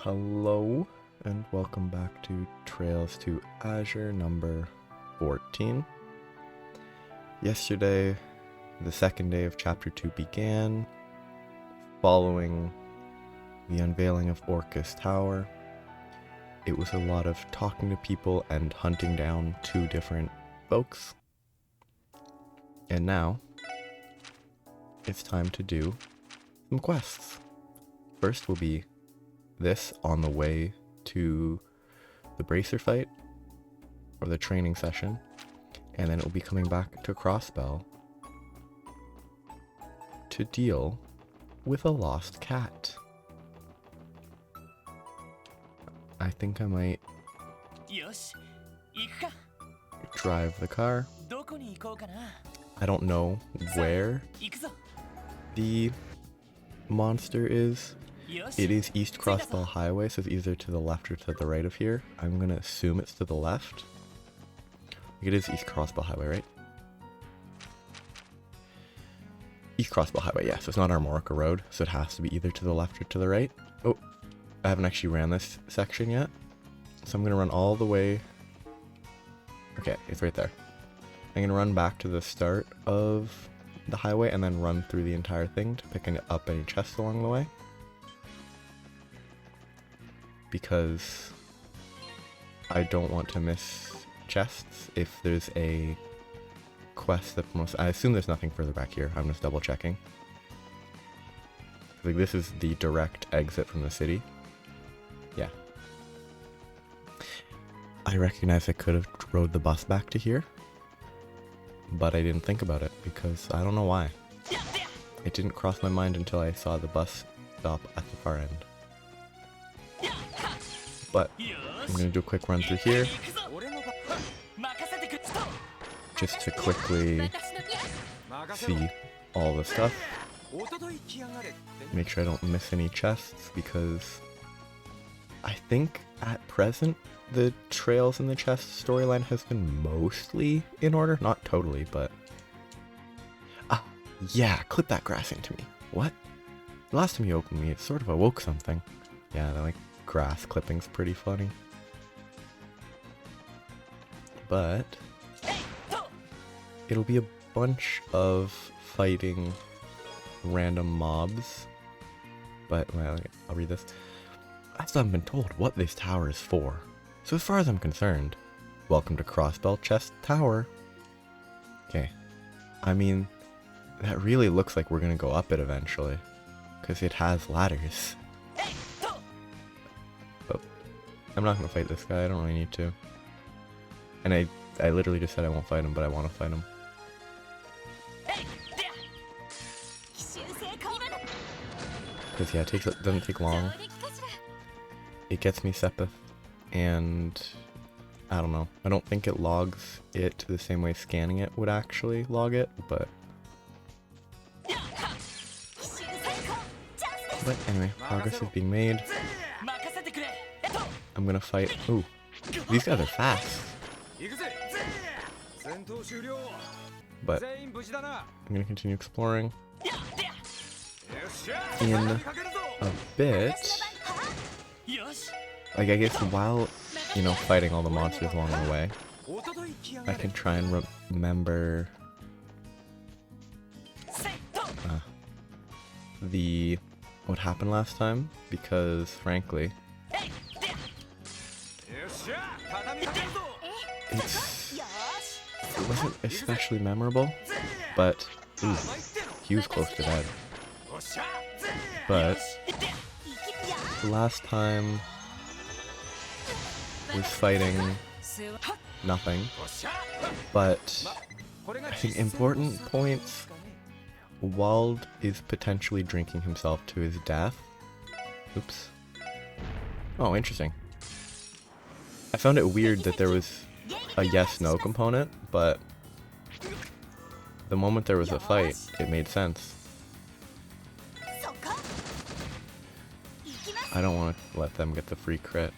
Hello and welcome back to Trails to Azure number 14. Yesterday, the second day of chapter 2 began, following the unveiling of Orcus Tower. It was a lot of talking to people and hunting down two different folks. And now, it's time to do some quests. First will be this on the way to the bracer fight, or the training session, and then it will be coming back to Crossbell to deal with a lost cat. I think I might drive the car. I don't know where the monster is. It is East Crossbell Highway, so it's either to the left or to the right of here. I'm gonna assume it's to the left. It is East Crossbell Highway, right? East Crossbell Highway, yeah, so it's not Armorica Road, so it has to be either to the left or to the right. Oh, I haven't actually ran this section yet, so I'm gonna run all the way. Okay, it's right there. I'm gonna run back to the start of the highway and then run through the entire thing to pick up any chests along the way. Because I don't want to miss chests if there's a quest that I assume there's nothing further back here. I'm just double checking. Like, this is the direct exit from the city. Yeah. I recognize I could have rode the bus back to here, but I didn't think about it because I don't know why. It didn't cross my mind until I saw the bus stop at the far end. But I'm going to do a quick run through here, just to quickly see all the stuff. Make sure I don't miss any chests, because I think at present the Trails in the Chest storyline has been mostly in order. Not totally, but... Ah, yeah, clip that grass into me. What? The last time you opened me, it sort of awoke something. Yeah, they're like... grass clipping's pretty funny. But it'll be a bunch of fighting random mobs. But well, I'll read this. I still haven't been told what this tower is for. So as far as I'm concerned, welcome to Crossbell Chest Tower. Okay. I mean, that really looks like we're gonna go up it eventually, because it has ladders. I'm not gonna fight this guy, I don't really need to. And I literally just said I won't fight him, but I want to fight him. Because yeah, it doesn't take long. It gets me Sepith, and I don't know. I don't think it logs it the same way scanning it would actually log it, but... But anyway, progress is being made. I'm gonna fight. Ooh, these guys are fast. But I'm gonna continue exploring. In a bit, like, I guess while, you know, fighting all the monsters along the way, I can try and remember what happened last time, because frankly, it wasn't especially memorable, but ooh, he was close to dead. But the last time was fighting nothing, but I think important points. Wald is potentially drinking himself to his death. Oops. Oh, interesting. I found it weird that there was a yes-no component, but the moment there was a fight, it made sense. I don't want to let them get the free crit.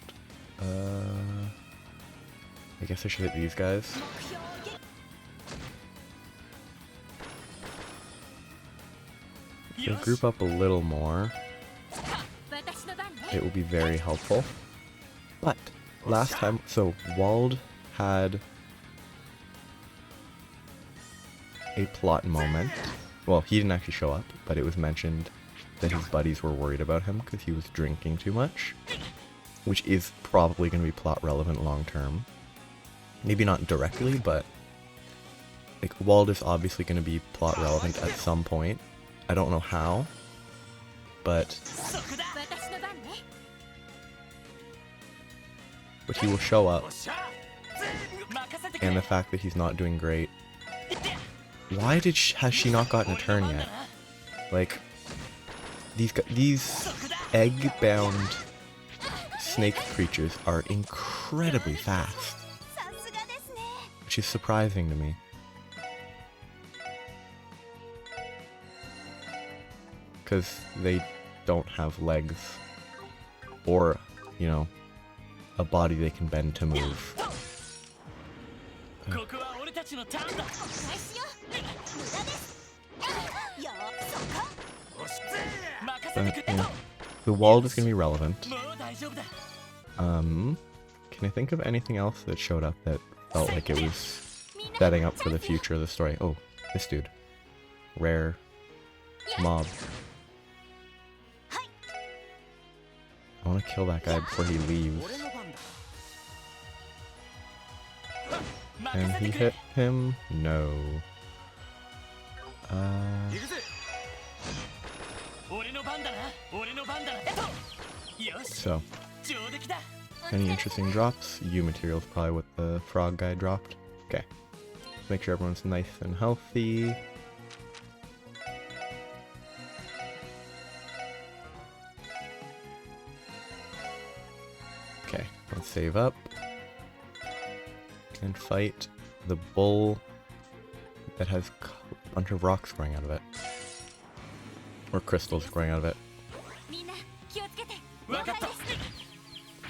I guess I should hit these guys. So group up a little more. it will be very helpful. But last time, so Wald had a plot moment. Well, he didn't actually show up, but it was mentioned that his buddies were worried about him because he was drinking too much, which is probably going to be plot relevant long term. Maybe not directly, but like Wald is obviously going to be plot relevant at some point. I don't know how, but he will show up. And the fact that he's not doing great. Why has she not gotten a turn yet? Like, these egg-bound snake creatures are incredibly fast, which is surprising to me. Because they don't have legs, or, you know, a body they can bend to move. But, yeah. The Wald is going to be relevant. Can I think of anything else that showed up that felt like it was setting up for the future of the story? Oh, this dude. Rare mob. I want to kill that guy before he leaves. Can he hit him? No. So, any interesting drops? U materials probably what the frog guy dropped. Okay. Make sure everyone's nice and healthy. Okay, let's save up. And fight the bull that has a bunch of rocks growing out of it. Or crystals growing out of it.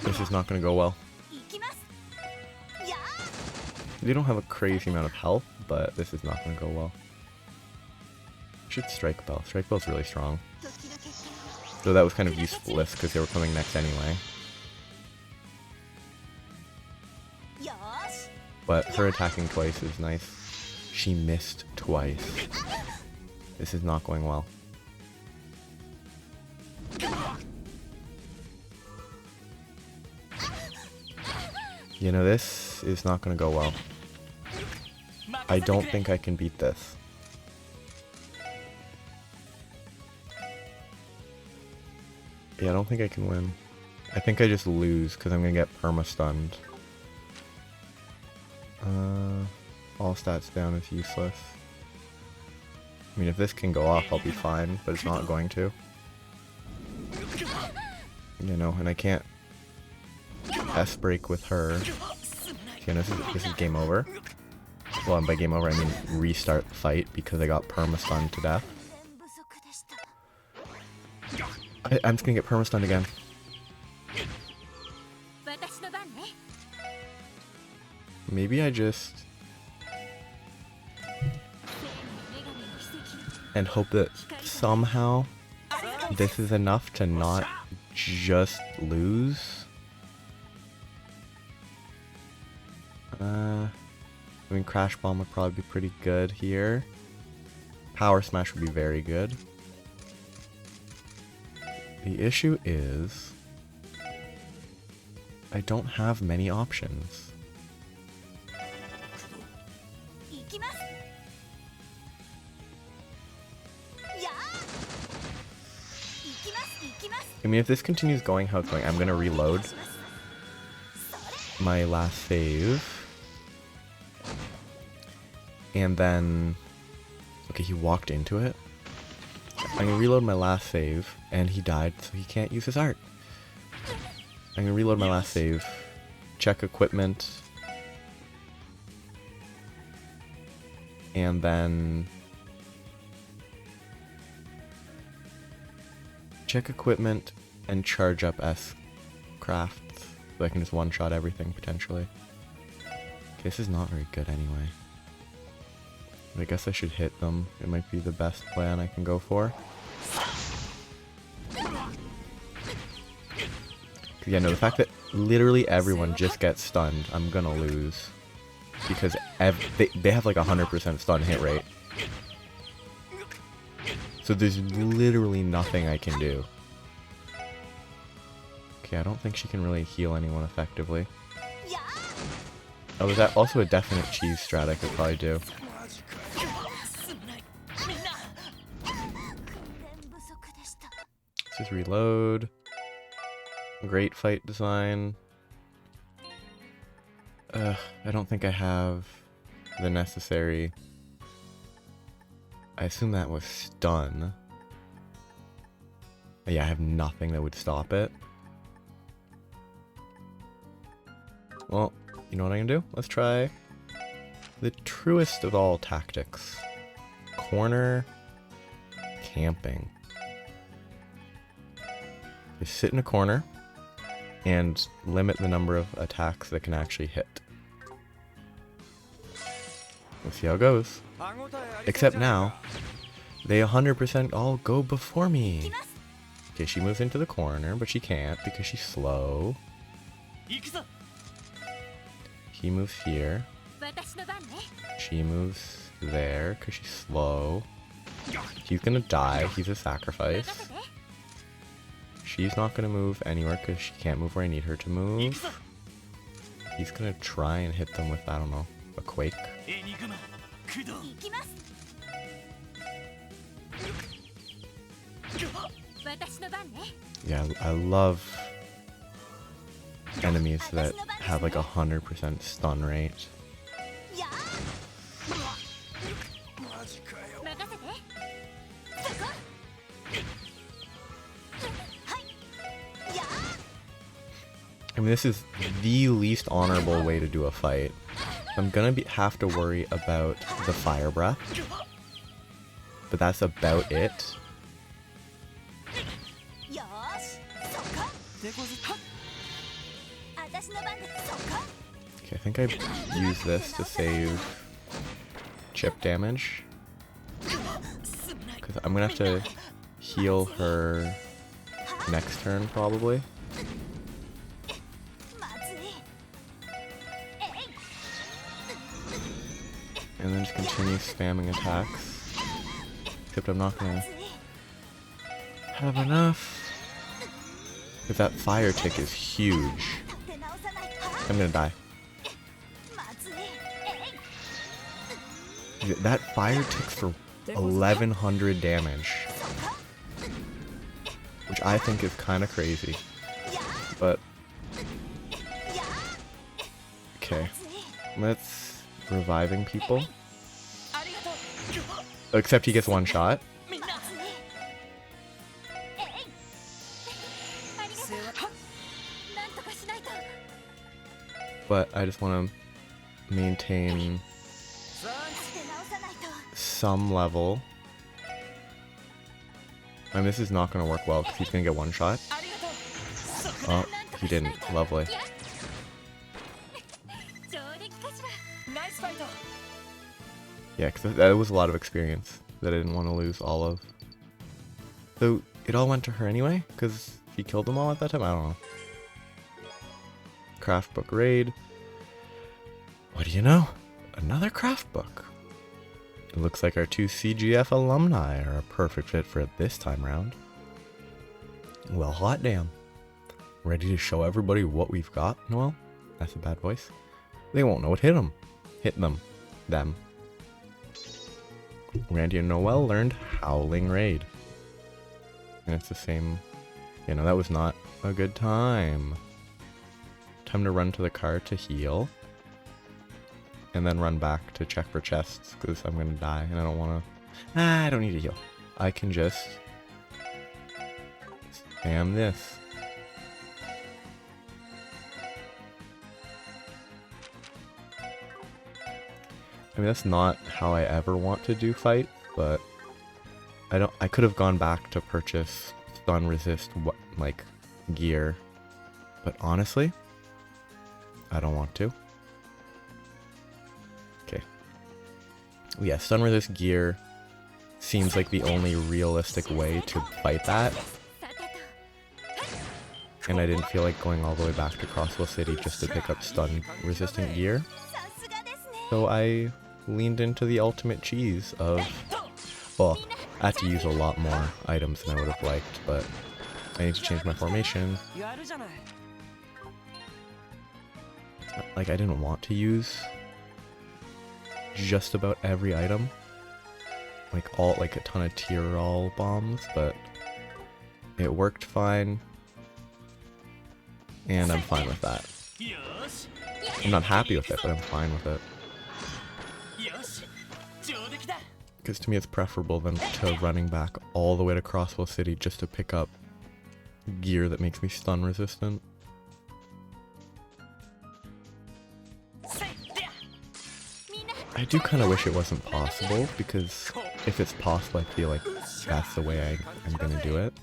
This is not going to go well. They don't have a crazy amount of health, but this is not going to go well. Should Strike Bell. Strike Bell's really strong. Though that was kind of useless because they were coming next anyway. But her attacking twice is nice. She missed twice. This is not going well. You know, this is not going to go well. I don't think I can beat this. Yeah, I don't think I can win. I think I just lose because I'm going to get perma-stunned. All stats down is useless. I mean, if this can go off, I'll be fine, but it's not going to. You know, and I can't S-break with her. You know, this is game over. Well, and by game over, I mean restart the fight because I got perma-stunned to death. I'm just gonna get perma-stunned again. Maybe I just... and hope that somehow this is enough to not just lose. I mean, Crash Bomb would probably be pretty good here. Power Smash would be very good. The issue is I don't have many options. I mean, if this continues going how it's going, I'm gonna reload my last save. And then... okay, he walked into it. I'm gonna reload my last save, and he died, so he can't use his art. I'm gonna reload my last save, check equipment, and then... check equipment and charge up S-Crafts, so I can just one-shot everything, potentially. Okay, this is not very good anyway. I guess I should hit them. It might be the best plan I can go for. Yeah, no, the fact that literally everyone just gets stunned, I'm gonna lose. Because they have like 100% stun hit rate. So there's literally nothing I can do. Okay, I don't think she can really heal anyone effectively. Oh, is that also a definite cheese strat I could probably do? Let's just reload. Great fight design. I don't think I have the necessary... I assume that was stun. Yeah, I have nothing that would stop it. Well, you know what I can do? Let's try the truest of all tactics. Corner camping. You sit in a corner and limit the number of attacks that can actually hit. Let's see how it goes. Except now, they 100% all go before me. Okay, she moves into the corner, but she can't because she's slow. He moves here. She moves there because she's slow. He's gonna die. He's a sacrifice. She's not gonna move anywhere because she can't move where I need her to move. He's gonna try and hit them with, I don't know, a quake. Yeah, I love enemies that have like 100% stun rate. I mean, this is the least honorable way to do a fight. I'm gonna have to worry about the fire breath, but that's about it. Okay, I think I use this to save chip damage, because I'm gonna have to heal her next turn probably. And then just continue spamming attacks. Except I'm not gonna have enough. If that fire tick is huge, I'm gonna die. That fire ticks for 1100 damage. Which I think is kind of crazy. But... okay. Let's... reviving people. Except he gets one shot. But I just want to maintain some level. I mean, this is not going to work well because he's going to get one shot. Oh, he didn't. Lovely. Yeah, because that was a lot of experience that I didn't want to lose all of. So, it all went to her anyway? Because he killed them all at that time? I don't know. Craft book raid. What do you know? Another craft book. It looks like our two CGF alumni are a perfect fit for it this time round. Well, hot damn. Ready to show everybody what we've got, Noel? That's a bad voice. They won't know what hit them. Hit them. Them. Randy and Noel learned Howling Raid. And it's the same... you know, that was not a good time. Time to run to the car to heal. And then run back to check for chests, because I'm gonna die and I don't wanna... I don't need to heal. I can just... spam this. I mean, that's not how I ever want to do fight, but I could have gone back to purchase stun resist like gear, but honestly, I don't want to. Okay. Yeah, stun resist gear seems like the only realistic way to fight that. and I didn't feel like going all the way back to Crosswell City just to pick up stun resistant gear. So I leaned into the ultimate cheese of, well, I had to use a lot more items than I would have liked, but I need to change my formation. Like, I didn't want to use just about every item. Like a ton of Tyrol bombs, but it worked fine. And I'm fine with that. I'm not happy with it, but I'm fine with it. Because to me it's preferable than to running back all the way to Crosswell City just to pick up gear that makes me stun resistant. I do kind of wish it wasn't possible, because if it's possible I feel like that's the way I'm gonna do it.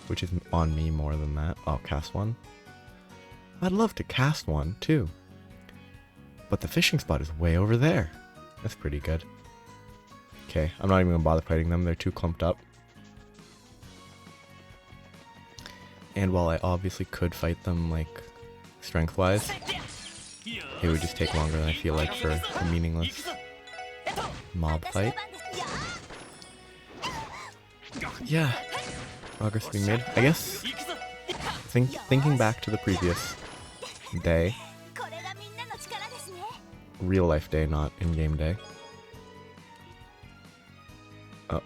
Which is on me more than that. I'll cast one. I'd love to cast one too. But the fishing spot is way over there. That's pretty good. Okay, I'm not even gonna bother fighting them, they're too clumped up. And while I obviously could fight them, like, strength-wise, it would just take longer than I feel like for a meaningless mob fight. Yeah, progress to be made. I guess, thinking back to the previous day, real life day, not in-game day. Oh,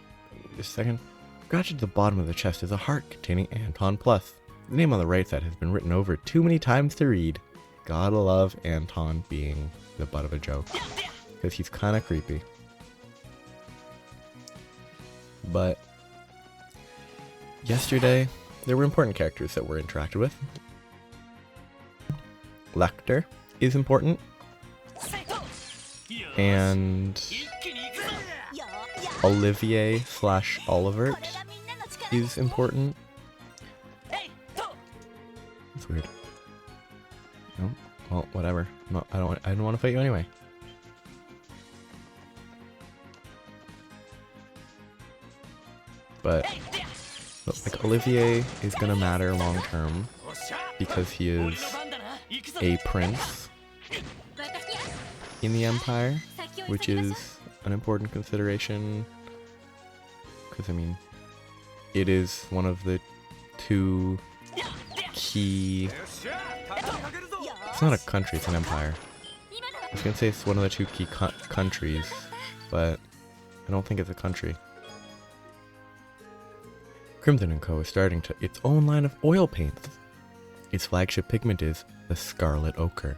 just a second. Scratched at the bottom of the chest is a heart containing Anton Plus. The name on the right side has been written over too many times to read. Gotta love Anton being the butt of a joke, because he's kind of creepy. But yesterday, there were important characters that were interacted with. Lecter is important, and Olivier / Olivert is important. That's weird. No, well, whatever. No, I don't want to fight you anyway. But like Olivier is gonna matter long term because he is a prince in the Empire, which is an important consideration. Because I mean, it is one of the two key. It's not a country, it's an empire. I was gonna say it's one of the two key countries, but I don't think it's a country. Crimson & Co. is starting its own line of oil paints. Its flagship pigment is the Scarlet Ochre.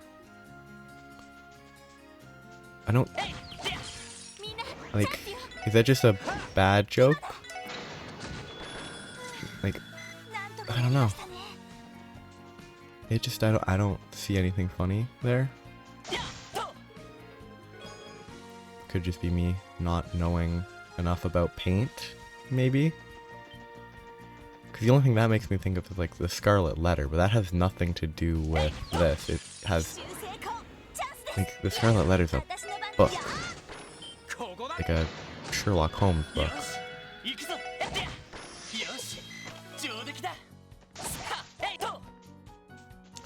I don't... Like, is that just a bad joke? Like, I don't know. It just, I don't see anything funny there. Could just be me not knowing enough about paint, maybe? Because the only thing that makes me think of is like the Scarlet Letter, but that has nothing to do with this. It has, like, the Scarlet Letter's a book. Like a Sherlock Holmes book.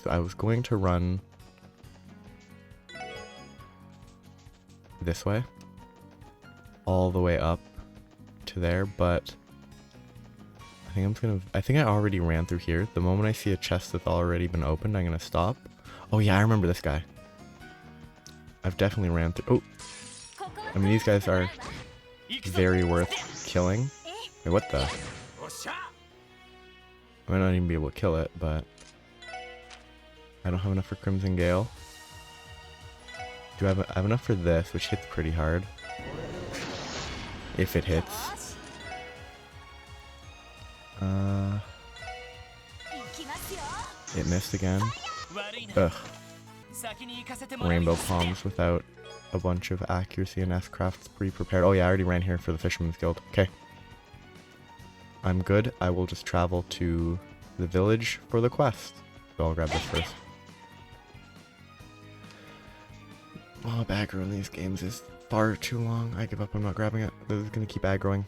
So I was going to run this way, all the way up to there, but I think I already ran through here. The moment I see a chest that's already been opened, I'm gonna stop. Oh yeah, I remember this guy. I've definitely ran through. Oh! I mean, these guys are very worth killing. Wait, what the? I might not even be able to kill it, but I don't have enough for Crimson Gale. Do I have enough for this, which hits pretty hard. If it hits. It missed again. Ugh. Rainbow palms without a bunch of accuracy and S-crafts pre-prepared. Oh yeah, I already ran here for the Fisherman's Guild. Okay. I'm good. I will just travel to the village for the quest. So I'll grab this first. Oh, aggro in these games is far too long. I give up, I'm not grabbing it. This is gonna keep aggroing.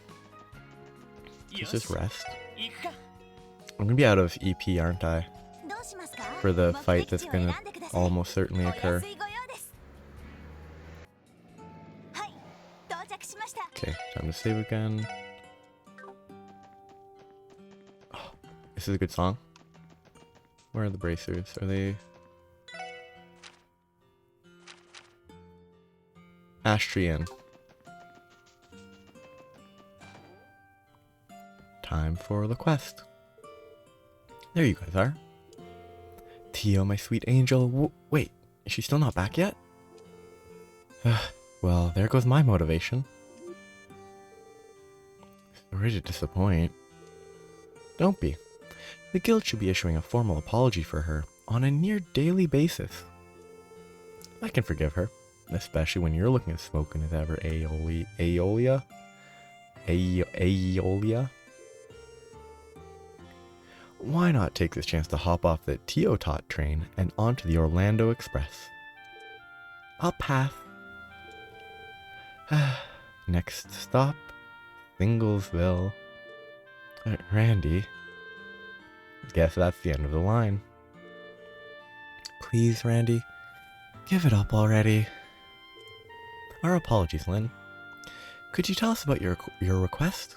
Let's just rest. I'm gonna be out of EP, aren't I? For the fight that's gonna almost certainly occur. Okay, time to save again. Oh, this is a good song. Where are the bracers? Are they... Astrian. Time for the quest. There you guys are. Tio, my sweet angel. Wait, is she still not back yet? Well, there goes my motivation. Sorry to disappoint. Don't be. The guild should be issuing a formal apology for her on a near daily basis. I can forgive her, especially when you're looking as smoking as ever, Aeolia? Aeolia? Why not take this chance to hop off the Teotot train and onto the Orlando Express? I'll pass. Next stop, Singlesville. Randy. Guess that's the end of the line. Please, Randy, give it up already. Our apologies, Lynn. Could you tell us about your request?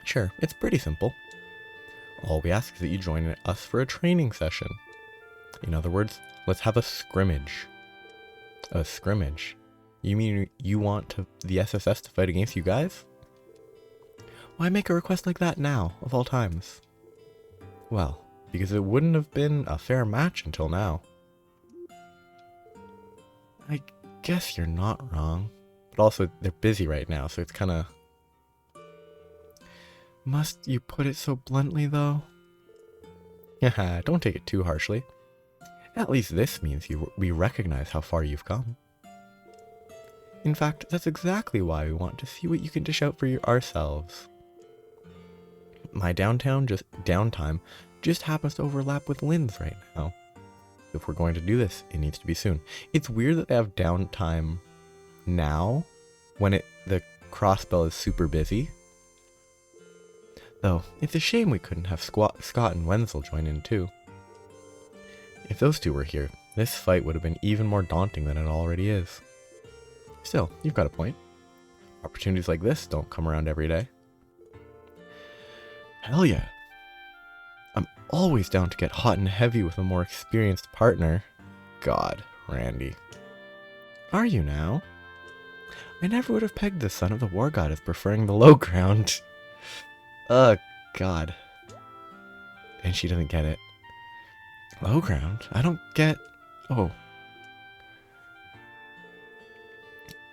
Sure, it's pretty simple. All we ask is that you join us for a training session. In other words, let's have a scrimmage. A scrimmage? You mean you want the SSS to fight against you guys? Why make a request like that now, of all times? Well, because it wouldn't have been a fair match until now. I guess you're not wrong. But also, they're busy right now, so it's kinda... Must you put it so bluntly, though? Haha, don't take it too harshly. At least this means we recognize how far you've come. In fact, that's exactly why we want to see what you can dish out for ourselves. My downtime just happens to overlap with Lynn's right now. If we're going to do this, it needs to be soon. It's weird that they have downtime now, when the crossbell is super busy. Though, it's a shame we couldn't have Scott and Wenzel join in too. If those two were here, this fight would have been even more daunting than it already is. Still, you've got a point. Opportunities like this don't come around every day. Hell yeah. I'm always down to get hot and heavy with a more experienced partner. God, Randy. Are you now? I never would have pegged the son of the war god as preferring the low ground. Ugh, God. And she doesn't get it. Low ground? I don't get... Oh.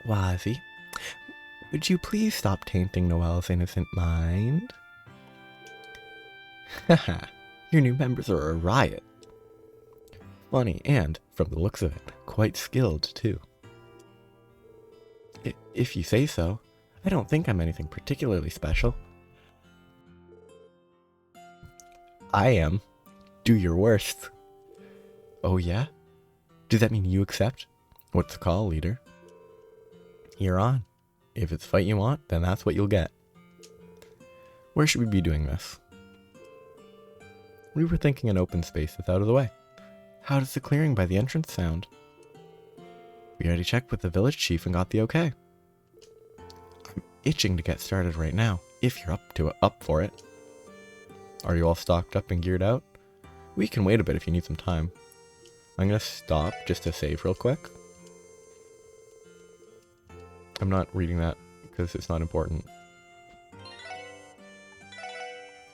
Wazzy, would you please stop tainting Noelle's innocent mind? Haha, your new members are a riot. Funny, and, from the looks of it, quite skilled, too. If you say so, I don't think I'm anything particularly special. I am. Do your worst. Oh yeah? Does that mean you accept? What's the call, leader? You're on. If it's fight you want, then that's what you'll get. Where should we be doing this? We were thinking an open space that's out of the way. How does the clearing by the entrance sound? We already checked with the village chief and got the okay. I'm itching to get started right now, if you're up for it. Are you all stocked up and geared out? We can wait a bit if you need some time. I'm gonna stop just to save real quick. I'm not reading that because it's not important.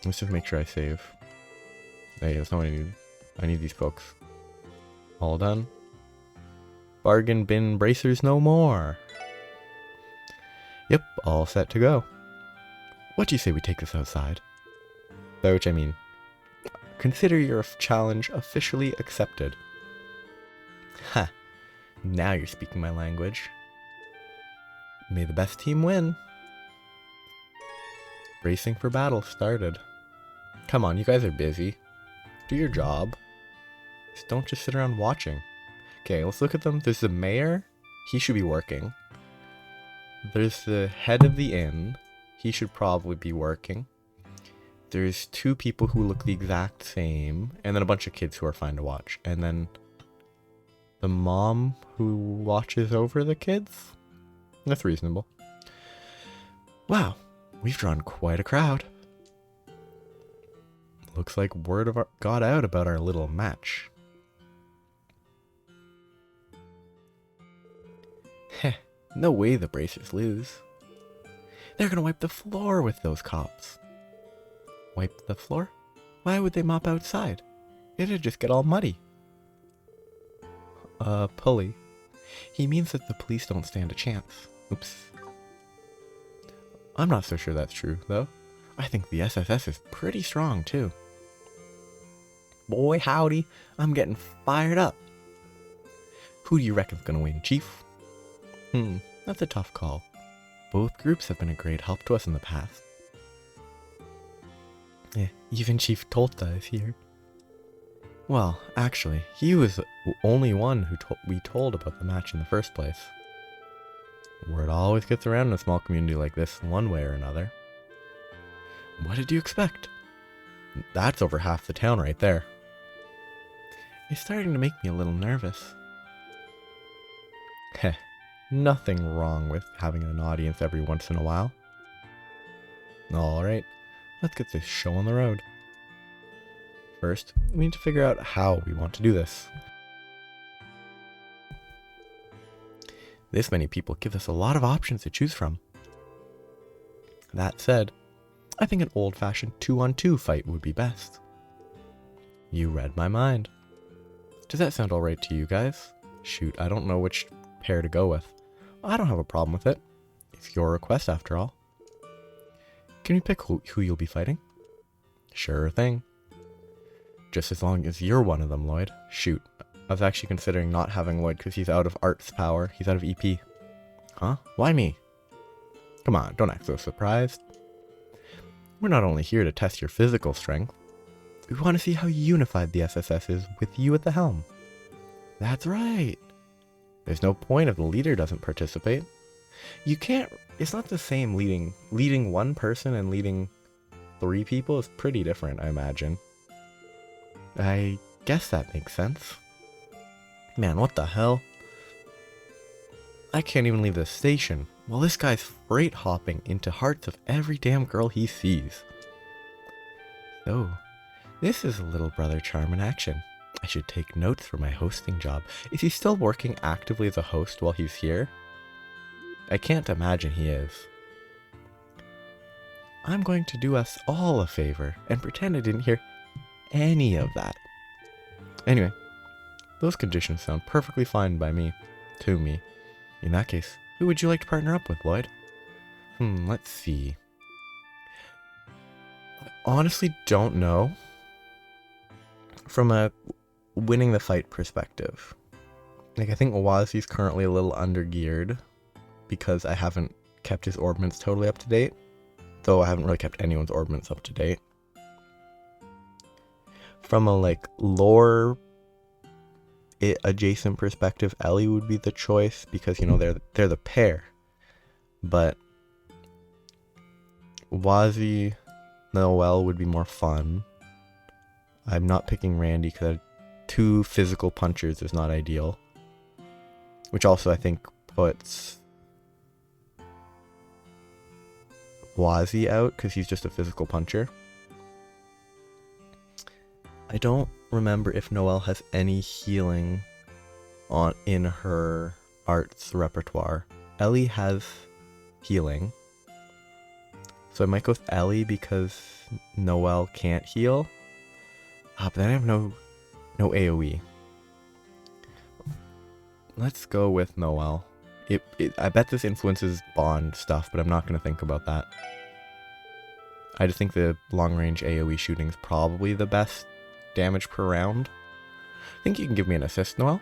Let's just make sure I save. Hey, that's not what I need. I need these books. All done. Bargain bin bracers no more. Yep, all set to go. What do you say we take this outside? By which I mean, consider your challenge officially accepted. Ha! Now you're speaking my language. May the best team win. Racing for battle started. Come on, you guys are busy. Do your job. Don't just sit around watching. Okay, let's look at them. There's the mayor. He should be working. There's the head of the inn. He should probably be working. There's two people who look the exact same, and then a bunch of kids who are fine to watch. And then the mom who watches over the kids? That's reasonable. Wow, we've drawn quite a crowd. Looks like word got out about our little match. Heh, no way the Bracers lose. They're gonna wipe the floor with those cops. Wipe the floor? Why would they mop outside? It'd just get all muddy. Pulley. He means that the police don't stand a chance. Oops. I'm not so sure that's true, though. I think the SSS is pretty strong, too. Boy, howdy, I'm getting fired up. Who do you reckon's gonna win, Chief? That's a tough call. Both groups have been a great help to us in the past. Even Chief Tolta is here. Well, actually, he was the only one who we told about the match in the first place. Word always gets around in a small community like this, one way or another. What did you expect? That's over half the town right there. It's starting to make me a little nervous. Heh, nothing wrong with having an audience every once in a while. Alright, let's get this show on the road. First, we need to figure out how we want to do this. This many people give us a lot of options to choose from. That said, I think an old-fashioned 2-on-2 fight would be best. You read my mind. Does that sound alright to you guys? Shoot, I don't know which pair to go with. I don't have a problem with it. It's your request after all. Can you pick who you'll be fighting? Sure thing. Just as long as you're one of them, Lloyd. Shoot, I was actually considering not having Lloyd because he's out of Art's power. He's out of EP. Huh? Why me? Come on, don't act so surprised. We're not only here to test your physical strength. We want to see how unified the SSS is with you at the helm. That's right. There's no point if the leader doesn't participate. You can't... It's not the same leading one person and leading 3 people is pretty different, I imagine. I guess that makes sense. Man, what the hell? I can't even leave the station. Well, this guy's freight hopping into hearts of every damn girl he sees. So, this is a little brother charm in action. I should take notes for my hosting job. Is he still working actively as a host while he's here? I can't imagine he is. I'm going to do us all a favor and pretend I didn't hear any of that. Anyway, those conditions sound perfectly fine by me. To me. In that case, who would you like to partner up with, Lloyd? Let's see. I honestly don't know. From a winning the fight perspective. Like, I think Wazi's currently a little undergeared because I haven't kept his orbments totally up to date. Though I haven't really kept anyone's orbments up to date. From a, like, lore adjacent perspective, Ellie would be the choice because, you know, they're the pair. But Wazi, Noelle would be more fun. I'm not picking Randy because 2 physical punchers is not ideal. Which also I think puts Wazi out because he's just a physical puncher. I don't remember if Noelle has any healing in her arts repertoire. Ellie has healing. So I might go with Ellie because Noelle can't heal. But then I have no AoE. Let's go with Noelle. I bet this influences Bond stuff, but I'm not going to think about that. I just think the long-range AoE shooting is probably the best damage per round. Think you can give me an assist, Noelle?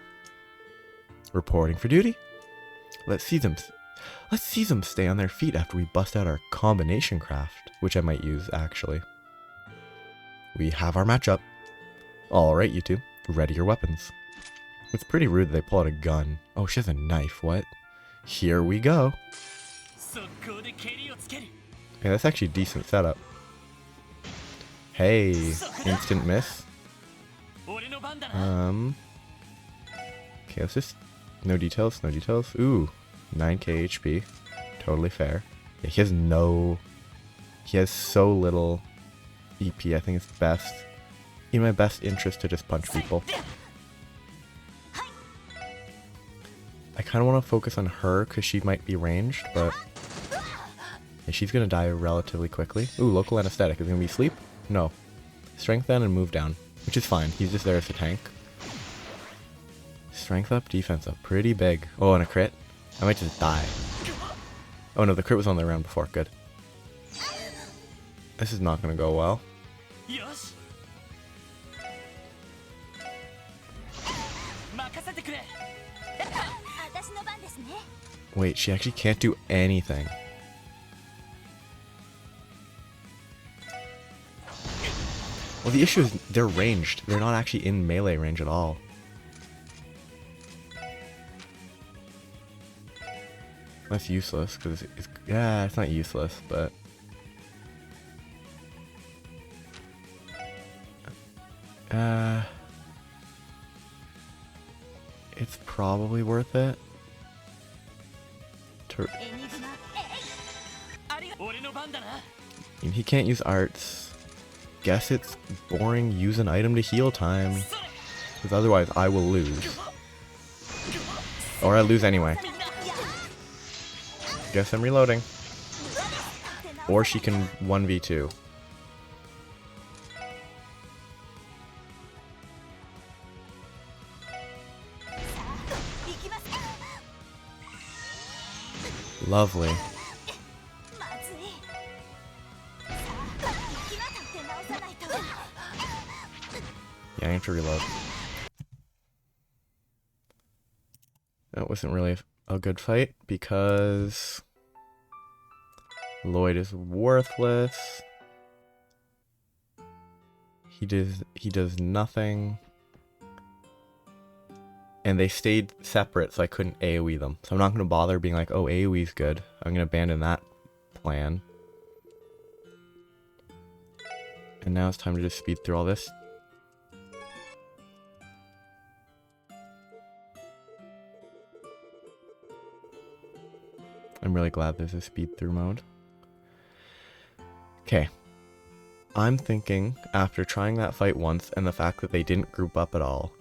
Reporting for duty. Let's see them stay on their feet after we bust out our combination craft, which I might use, actually. We have our matchup. Alright, you two. Ready your weapons. It's pretty rude that they pull out a gun. Oh, she has a knife. What? Here we go. Okay, that's actually a decent setup. Hey, instant miss. Okay, let's just... No details, no details. Ooh, 9k HP. Totally fair. Yeah, he has no... He has so little EP. I think it's best... in my best interest to just punch people. I kind of want to focus on her because she might be ranged, but... Yeah, she's going to die relatively quickly. Ooh, local anesthetic. Is it going to be sleep? No. Strength down and move down, which is fine. He's just there as a tank. Strength up, defense up. Pretty big. Oh, and a crit? I might just die. Oh no, the crit was on the round before. Good. This is not going to go well. Wait, she actually can't do anything. Well, the issue is they're ranged. They're not actually in melee range at all. That's useless, because it's... Yeah, it's not useless, but... It's probably worth it. I mean, he can't use arts. Guess it's boring. Use an item to heal time. Because otherwise I will lose. Or I lose anyway. Guess I'm reloading. Or she can 1v2. Lovely. Yeah, I need to reload. That wasn't really a good fight because Lloyd is worthless. He does nothing. And they stayed separate, so I couldn't AoE them. So I'm not going to bother being like, oh, AoE's good. I'm going to abandon that plan. And now it's time to just speed through all this. I'm really glad there's a speed through mode. Okay. I'm thinking, after trying that fight once and the fact that they didn't group up at all,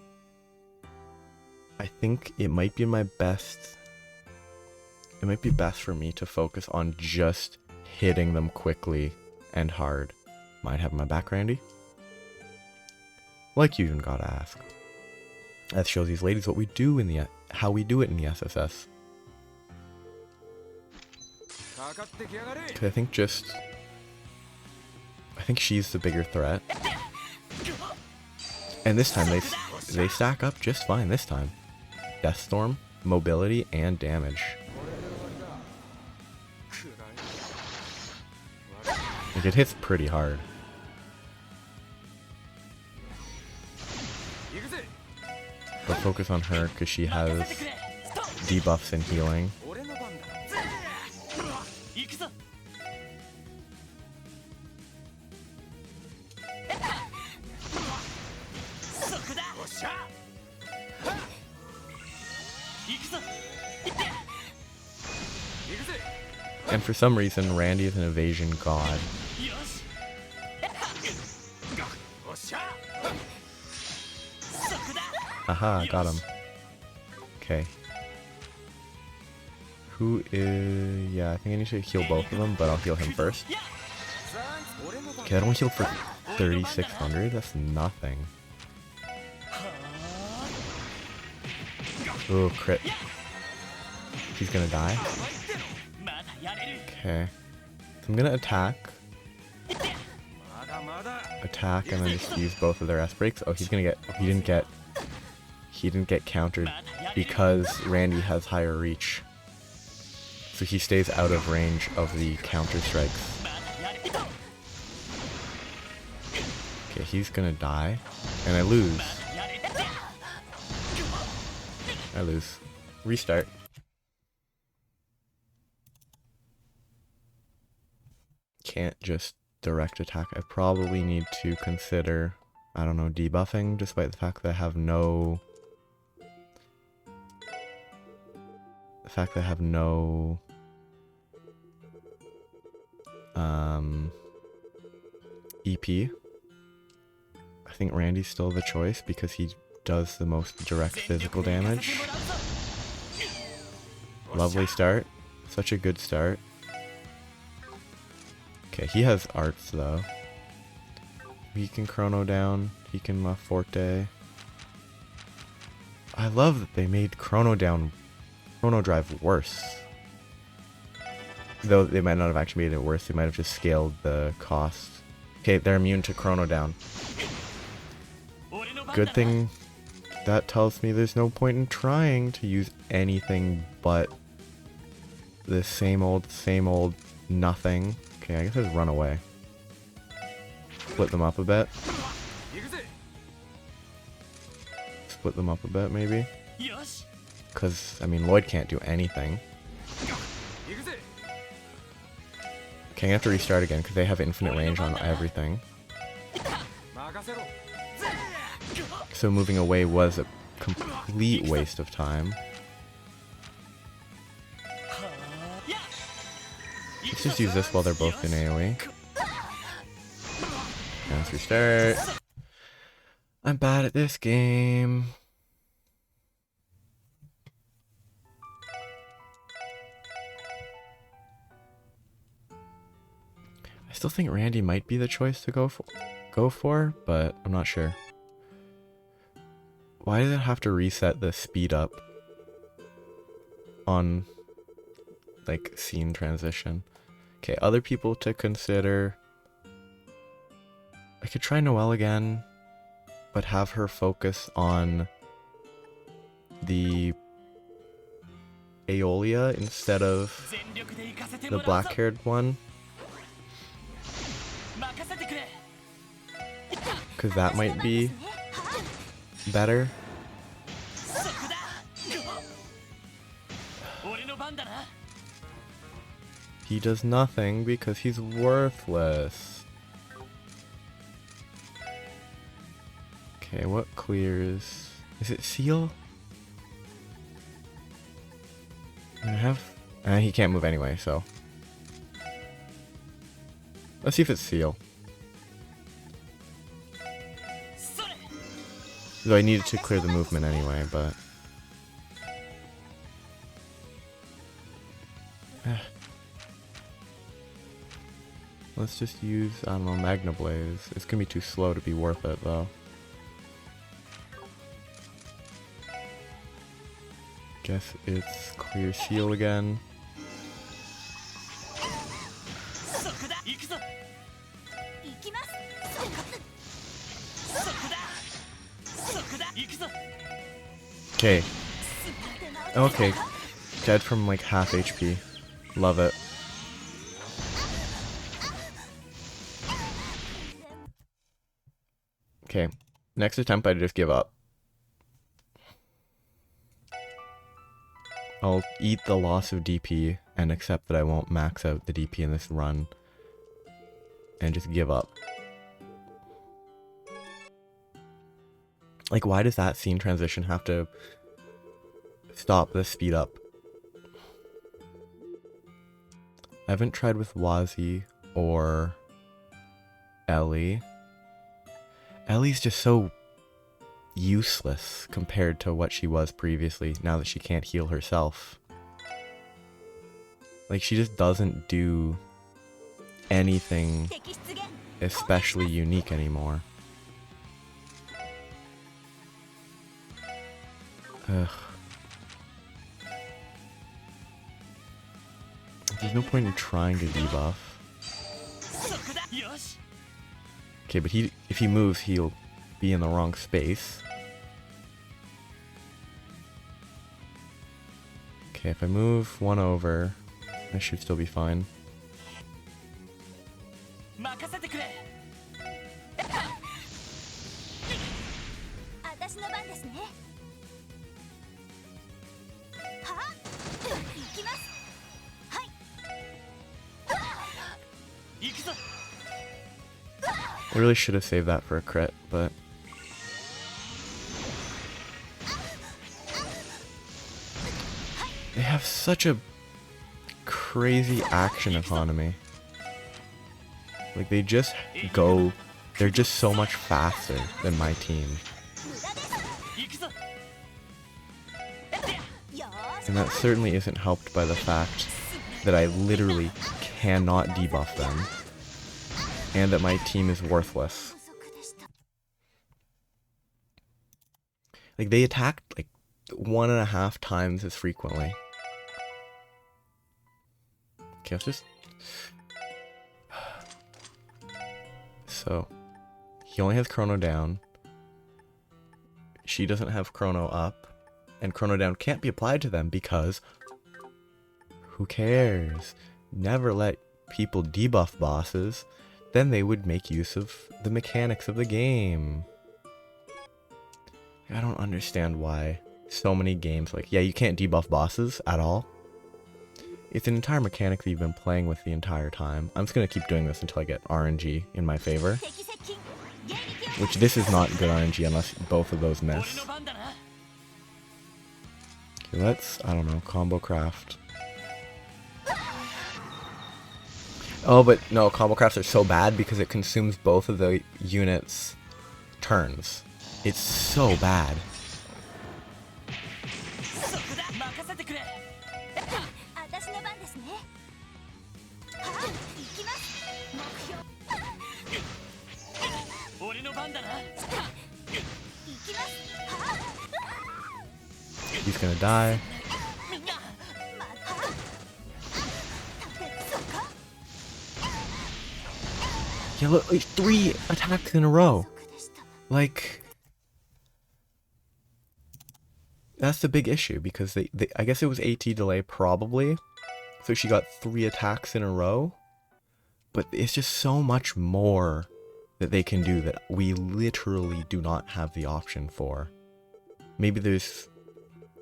I think it might be my best... It might be best for me to focus on just hitting them quickly and hard. Might have my back, Randy? Like you even gotta ask. That shows these ladies what we do in the... how we do it in the SSS. Cause I think just... I think she's the bigger threat. And this time they stack up just fine this time. Death Storm, mobility, and damage. Like, it hits pretty hard. But focus on her because she has debuffs and healing. And for some reason, Randy is an evasion god. Aha, got him. Okay. Who is... Yeah, I think I need to heal both of them, but I'll heal him first. Okay, I don't heal for 3,600. That's nothing. Ooh, crit. He's gonna die. Okay. So I'm gonna attack. Attack and then just use both of their S breaks. Oh, he's gonna get... He didn't get countered because Randy has higher reach. So he stays out of range of the counter strikes. Okay, he's gonna die. And I lose. I lose. Restart. Can't just direct attack. I probably need to consider, I don't know, debuffing, despite the fact that I have no... EP. I think Randy's still the choice because he does the most direct physical damage. Lovely start. Such a good start. Okay, he has arts though. He can chrono down. He can forte. I love that they made chrono drive worse. Though they might not have actually made it worse, they might have just scaled the cost. Okay, they're immune to chrono down. Good thing that tells me there's no point in trying to use anything but the same old nothing. Okay, I guess I'll run away. Split them up a bit. Split them up a bit, maybe. Because, I mean, Lloyd can't do anything. Okay, I have to restart again because they have infinite range on everything. So moving away was a complete waste of time. Let's just use this while they're both in AoE. Now let's restart. I'm bad at this game. I still think Randy might be the choice to go for, but I'm not sure. Why does it have to reset the speed up on, like, scene transition? Okay, other people to consider. I could try Noelle again, but have her focus on the Aeolia instead of the black-haired one. Because that might be better. He does nothing because he's worthless. Okay, what clears? Is it Seal? I have... he can't move anyway, so... Let's see if it's Seal. Though I needed to clear the movement anyway, but... Let's just use, I don't know, Magna Blaze. It's gonna be too slow to be worth it, though. Guess it's Clear Seal again. Okay. Okay. Dead from like half HP. Love it. Okay. Next attempt I just give up. I'll eat the loss of DP and accept that I won't max out the DP in this run. And just give up. Like, why does that scene transition have to stop the speed up? I haven't tried with Wazi or Ellie. Ellie's just so useless compared to what she was previously, now that she can't heal herself. Like, she just doesn't do anything especially unique anymore. Ugh. There's no point in trying to debuff. Okay, but if he moves, he'll be in the wrong space. Okay, if I move one over, I should still be fine. I really should have saved that for a crit, but... They have such a crazy action economy. Like, they just go... They're just so much faster than my team. And that certainly isn't helped by the fact that I literally cannot debuff them. And that my team is worthless. Like, they attacked, like, 1.5 times as frequently. Okay, let's just... So, he only has Chrono down. She doesn't have Chrono up. And Chrono down can't be applied to them because... Who cares? Never let people debuff bosses. Then they would make use of the mechanics of the game. I don't understand why so many games, like, yeah, you can't debuff bosses at all. It's an entire mechanic that you've been playing with the entire time. I'm just going to keep doing this until I get RNG in my favor. Which, this is not good RNG unless both of those miss. Okay, let's, I don't know, combo craft. Oh, but no, combo crafts are so bad because it consumes both of the units' turns. It's so bad. He's gonna die. Yeah, look, 3 attacks in a row. Like, that's the big issue because they I guess it was AT delay probably. So she got 3 attacks in a row. But it's just so much more that they can do that we literally do not have the option for. Maybe there's,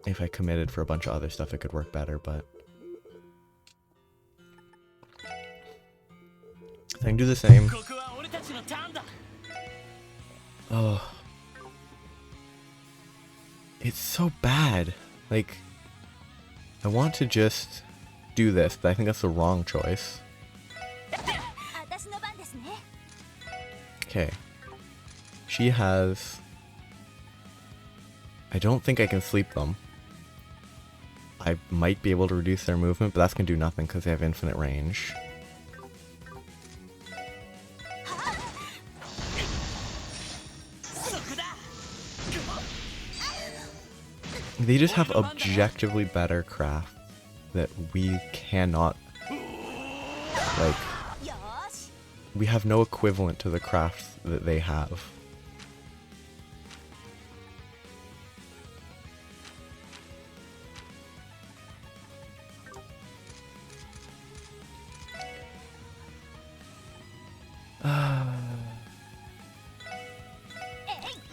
if I committed for a bunch of other stuff, it could work better, but I can do the same. Oh. It's so bad. Like, I want to just do this, but I think that's the wrong choice. Okay. She has... I don't think I can sleep them. I might be able to reduce their movement, but that's going to do nothing because they have infinite range. They just have objectively better craft that we cannot, like, we have no equivalent to the craft that they have.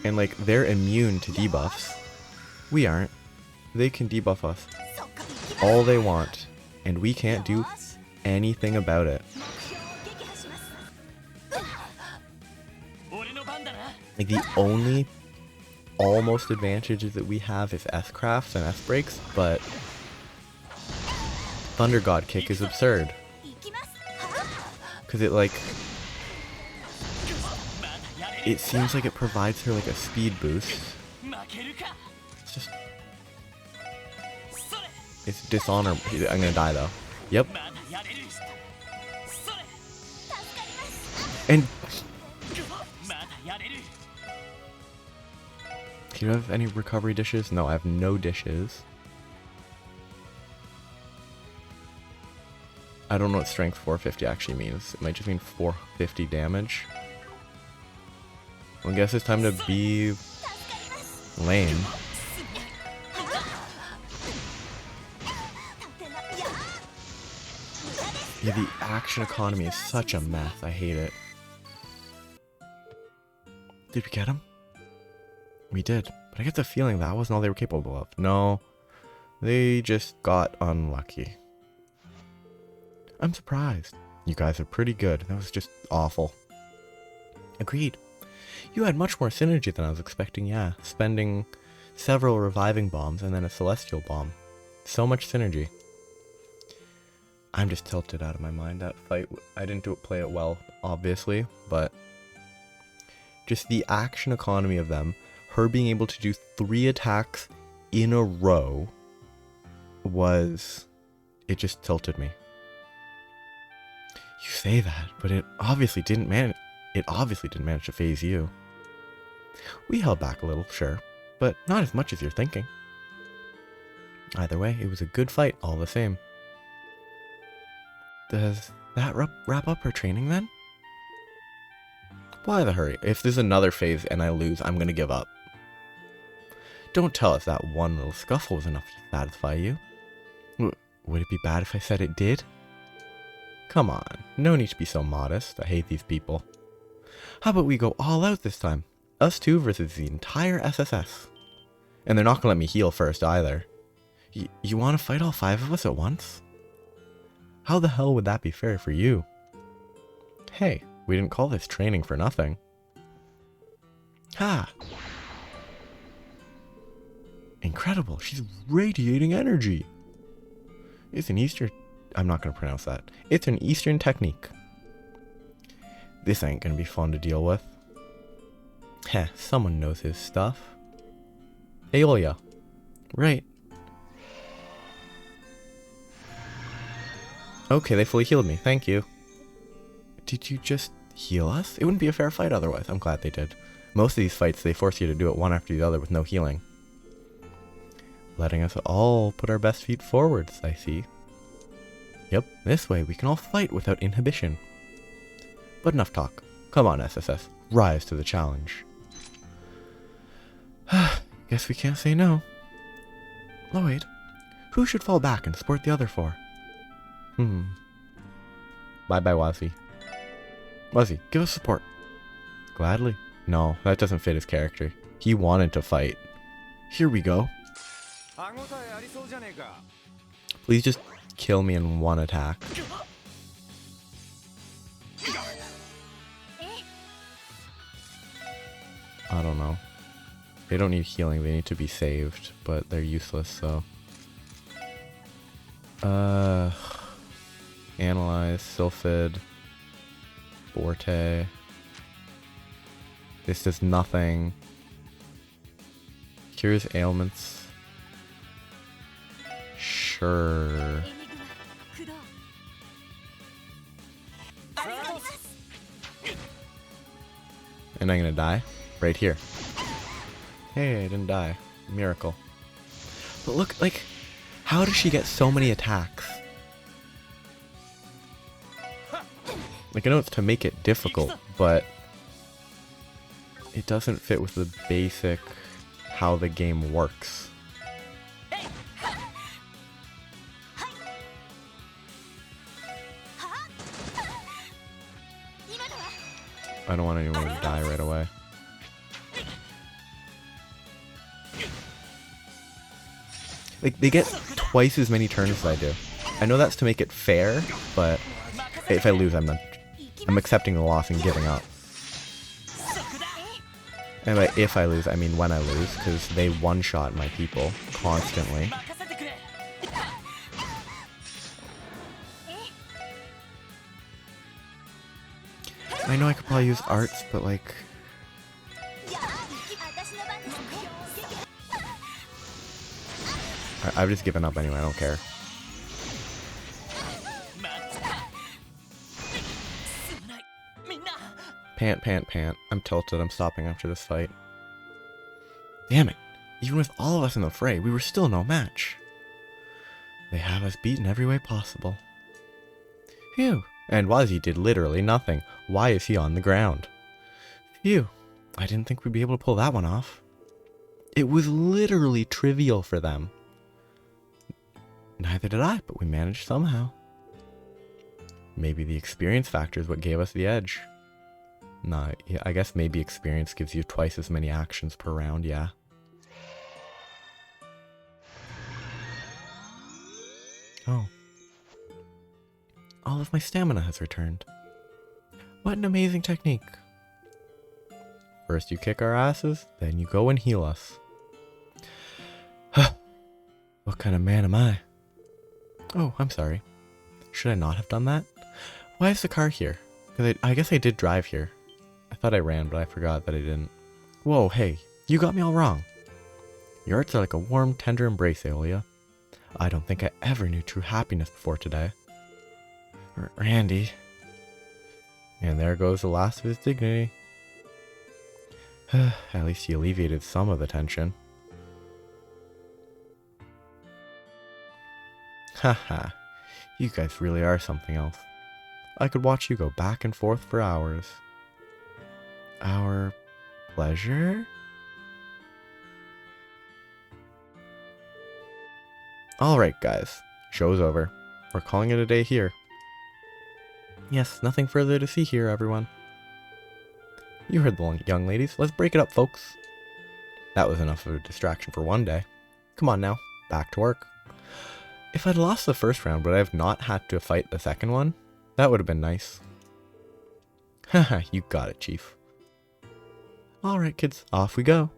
And like, they're immune to debuffs. We aren't. They can debuff us all they want, and we can't do anything about it. Like, the only almost advantages that we have is S-crafts and S-breaks, but Thunder God Kick is absurd. Because it, like, it seems like it provides her, like, a speed boost. It's just... It's dishonorable. I'm gonna die, though. Yep. And... Do you have any recovery dishes? No, I have no dishes. I don't know what strength 450 actually means. It might just mean 450 damage. Well, I guess it's time to be lame. Yeah, the action economy is such a mess. I hate it. Did we get him? We did. But I get the feeling that wasn't all they were capable of. No. They just got unlucky. I'm surprised. You guys are pretty good. That was just awful. Agreed. You had much more synergy than I was expecting, yeah. Spending several reviving bombs and then a celestial bomb. So much synergy. I'm just tilted out of my mind. That fight, I didn't play it well, obviously, but just the action economy of them, her being able to do 3 attacks in a row it just tilted me. You say that, but it obviously didn't manage to phase you. We held back a little, sure, but not as much as you're thinking. Either way, it was a good fight all the same. Does that wrap up her training then? Why the hurry? If there's another phase and I lose, I'm gonna give up. Don't tell us that one little scuffle was enough to satisfy you. Would it be bad if I said it did? Come on, no need to be so modest. I hate these people. How about we go all out this time? Us two versus the entire SSS. And they're not gonna let me heal first either. You wanna fight all 5 of us at once? How the hell would that be fair for you? Hey, we didn't call this training for nothing. Ha! Incredible, she's radiating energy. I'm not going to pronounce that. It's an Eastern technique. This ain't going to be fun to deal with. Heh, someone knows his stuff. Aeolia. Right. Okay, they fully healed me. Thank you. Did you just heal us? It wouldn't be a fair fight otherwise. I'm glad they did. Most of these fights, they force you to do it one after the other with no healing. Letting us all put our best feet forwards, I see. Yep, this way we can all fight without inhibition. But enough talk. Come on, SSS. Rise to the challenge. Guess we can't say no. Oh wait. Who should fall back and support the other 4? Bye-bye, Wazzy. Wazzy, give us support. Gladly. No, that doesn't fit his character. He wanted to fight. Here we go. Please just kill me in 1 attack. I don't know. They don't need healing, they need to be saved, but they're useless, so. Analyze, Sylphid, Forte. This does nothing. Cures ailments. Sure. And I'm gonna die? Right here. Hey, I didn't die. Miracle. But look, like, how does she get so many attacks? Like, I know it's to make it difficult, but it doesn't fit with the basic how the game works. I don't want anyone to die right away. Like, they get twice as many turns as I do. I know that's to make it fair, but if I lose, I'm accepting the loss and giving up. And by if I lose, I mean when I lose, because they one-shot my people constantly. I know I could probably use arts, but like... I've just given up anyway, I don't care. Pant, pant, pant. I'm tilted, I'm stopping after this fight. Damn it. Even with all of us in the fray, we were still no match. They have us beaten every way possible. Phew. And Wazzy did literally nothing. Why is he on the ground? Phew. I didn't think we'd be able to pull that one off. It was literally trivial for them. Neither did I, but we managed somehow. Maybe the experience factor is what gave us the edge. Nah, yeah, I guess maybe experience gives you twice as many actions per round, yeah. Oh. All of my stamina has returned. What an amazing technique. First you kick our asses, then you go and heal us. What kind of man am I? Oh, I'm sorry. Should I not have done that? Why is the car here? Because I guess I did drive here. I thought I ran, but I forgot that I didn't. Whoa, hey, you got me all wrong. Your arts are like a warm, tender embrace, Aeolia. I don't think I ever knew true happiness before today. Randy. And there goes the last of his dignity. At least he alleviated some of the tension. Haha, you guys really are something else. I could watch you go back and forth for hours. Our pleasure? Alright guys, show's over. We're calling it a day here. Yes, nothing further to see here, everyone. You heard the young ladies. Let's break it up, folks. That was enough of a distraction for one day. Come on now, back to work. If I'd lost the first round, would I have not had to fight the second one? That would have been nice. Haha, you got it, Chief. Alright, kids, off we go.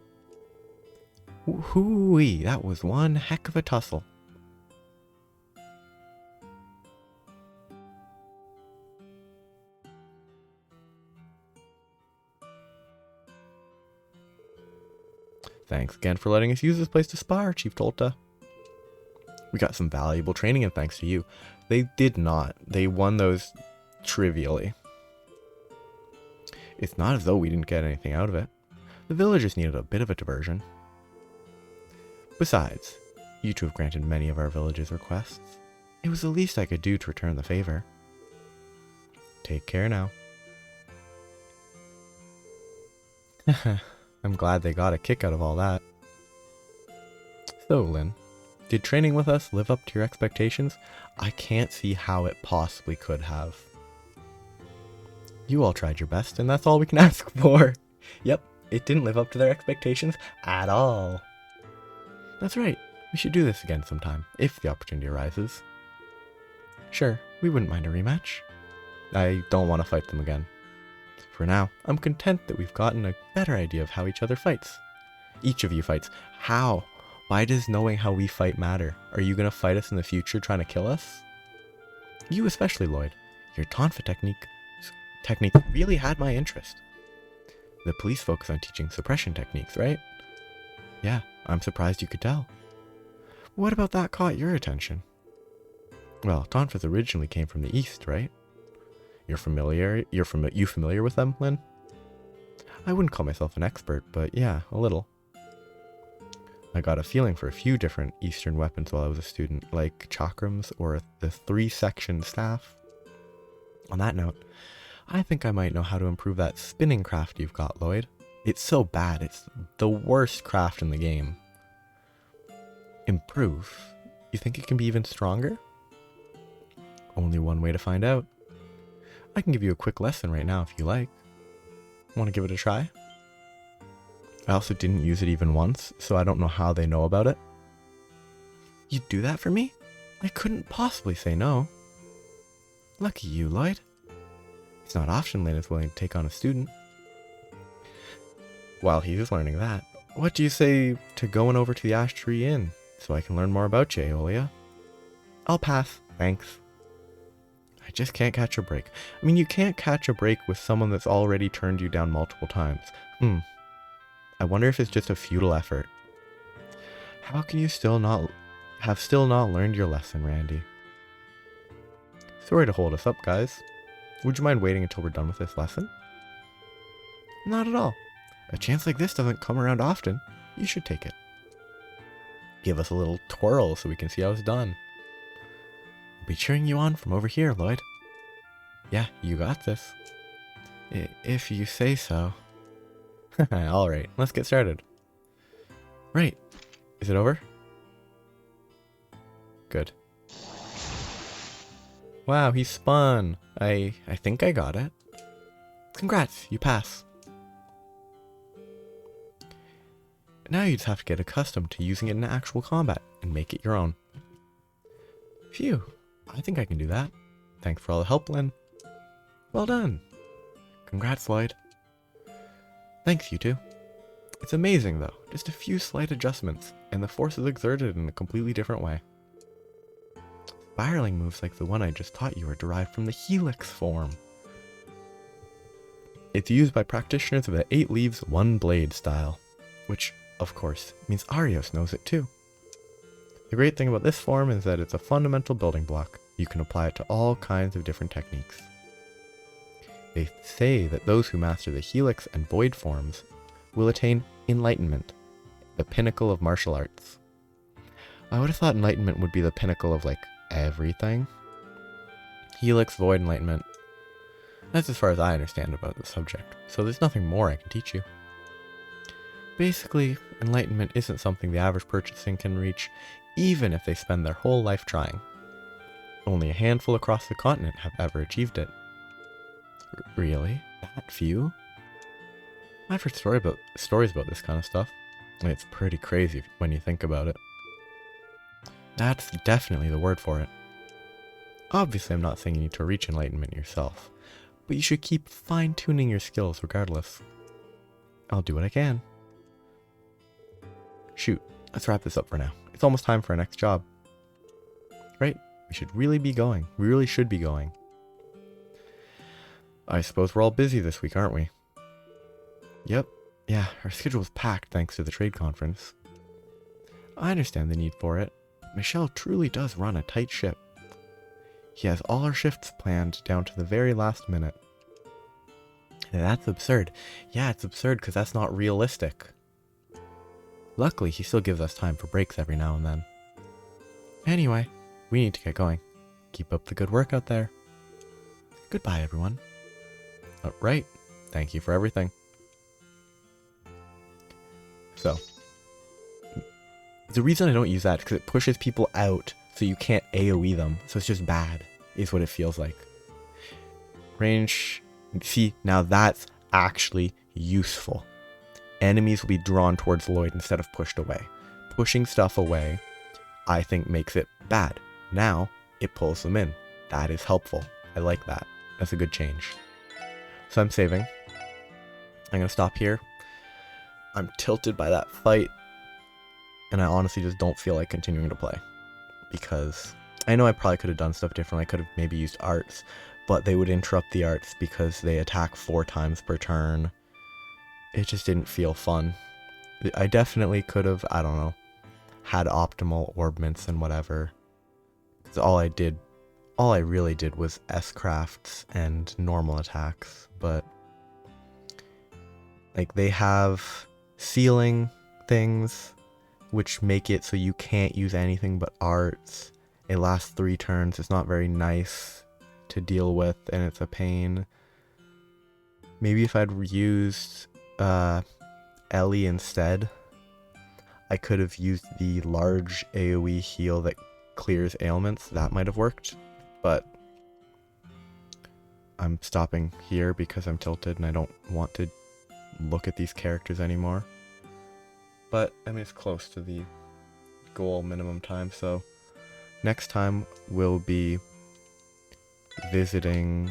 Whoo-wee, that was one heck of a tussle. Thanks again for letting us use this place to spar, Chief Tolta. We got some valuable training and thanks to you. They did not. They won those trivially. It's not as though we didn't get anything out of it. The villagers needed a bit of a diversion. Besides, you two have granted many of our villagers' requests. It was the least I could do to return the favor. Take care now. I'm glad they got a kick out of all that. So, Lynn, did training with us live up to your expectations? I can't see how it possibly could have. You all tried your best, and that's all we can ask for. Yep, it didn't live up to their expectations at all. That's right, we should do this again sometime, if the opportunity arises. Sure, we wouldn't mind a rematch. I don't want to fight them again. For now, I'm content that we've gotten a better idea of how each other fights. Each of you fights. How? Why does knowing how we fight matter? Are you going to fight us in the future trying to kill us? You especially, Lloyd. Your Tonfa technique really had my interest. The police focus on teaching suppression techniques, right? Yeah, I'm surprised you could tell. What about that caught your attention? Well, Tonfas originally came from the east, right? You familiar with them, Lynn? I wouldn't call myself an expert, but yeah, a little. I got a feeling for a few different Eastern weapons while I was a student, like chakrams or the 3-section staff. On that note, I think I might know how to improve that spinning craft you've got, Lloyd. It's so bad, it's the worst craft in the game. Improve? You think it can be even stronger? Only one way to find out. I can give you a quick lesson right now if you like. Want to give it a try? I also didn't use it even once, so I don't know how they know about it. You'd do that for me? I couldn't possibly say no. Lucky you, Lloyd. It's not often Lynn is willing to take on a student. While he was learning that, what do you say to going over to the Ash Tree Inn, so I can learn more about you, Aeolia? I'll pass, thanks. I just can't catch a break. I mean, you can't catch a break with someone that's already turned you down multiple times. I wonder if it's just a futile effort. How can you still not learned your lesson, Randy? Sorry to hold us up, guys. Would you mind waiting until we're done with this lesson? Not at all. A chance like this doesn't come around often. You should take it. Give us a little twirl so we can see how it's done. I'll be cheering you on from over here, Lloyd. Yeah, you got this. If you say so. Alright, let's get started. Right. Is it over? Good. Wow, he spun. I think I got it. Congrats, you pass. Now you just have to get accustomed to using it in actual combat and make it your own. Phew, I think I can do that. Thanks for all the help, Lynn. Well done. Congrats, Lloyd. Thanks, you two. It's amazing, though. Just a few slight adjustments, and the force is exerted in a completely different way. Spiraling moves like the one I just taught you are derived from the helix form. It's used by practitioners of the 8 leaves, 1 blade style, which, of course, means Arios knows it too. The great thing about this form is that it's a fundamental building block. You can apply it to all kinds of different techniques. They say that those who master the helix and void forms will attain enlightenment, the pinnacle of martial arts. I would have thought enlightenment would be the pinnacle of, like, everything. Helix, void, enlightenment. That's as far as I understand about the subject, so there's nothing more I can teach you. Basically, enlightenment isn't something the average person can reach, even if they spend their whole life trying. Only a handful across the continent have ever achieved it. Really? That few? I've heard stories about this kind of stuff, and it's pretty crazy when you think about it. That's definitely the word for it. Obviously, I'm not saying you need to reach enlightenment yourself, but you should keep fine-tuning your skills regardless. I'll do what I can. Shoot, let's wrap this up for now. It's almost time for our next job. Right? We should really be going. We really should be going. I suppose we're all busy this week, aren't we? Yep. Yeah, our schedule's packed thanks to the trade conference. I understand the need for it. Michel truly does run a tight ship. He has all our shifts planned down to the very last minute. That's absurd. Yeah, it's absurd because that's not realistic. Luckily, he still gives us time for breaks every now and then. Anyway, we need to get going. Keep up the good work out there. Goodbye, everyone. Right. Thank you for everything. So, the reason I don't use that is because it pushes people out so you can't AoE them. So it's just bad, is what it feels like. Range, see, now that's actually useful. Enemies will be drawn towards Lloyd instead of pushed away. Pushing stuff away, I think, makes it bad. Now, it pulls them in. That is helpful. I like that. That's a good change. So I'm saving. I'm going to stop here. I'm tilted by that fight, and I honestly just don't feel like continuing to play. Because I know I probably could have done stuff differently. I could have maybe used arts, but they would interrupt the arts because they attack 4 times per turn. It just didn't feel fun. I definitely could have, I don't know, had optimal orbments and whatever. Because all I really did was S-crafts and normal attacks, but like they have ceiling things which make it so you can't use anything but arts. It lasts 3 turns. It's not very nice to deal with, and it's a pain. Maybe if I'd used Ellie instead, I could have used the large AoE heal that clears ailments. That might have worked, but I'm stopping here because I'm tilted and I don't want to look at these characters anymore. But I mean, it's close to the goal minimum time, so next time we'll be returning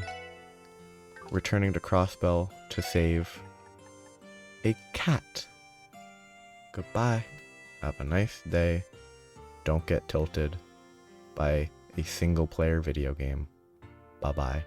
to Crossbell to save a cat. Goodbye. Have a nice day. Don't get tilted by a single player video game. Bye bye.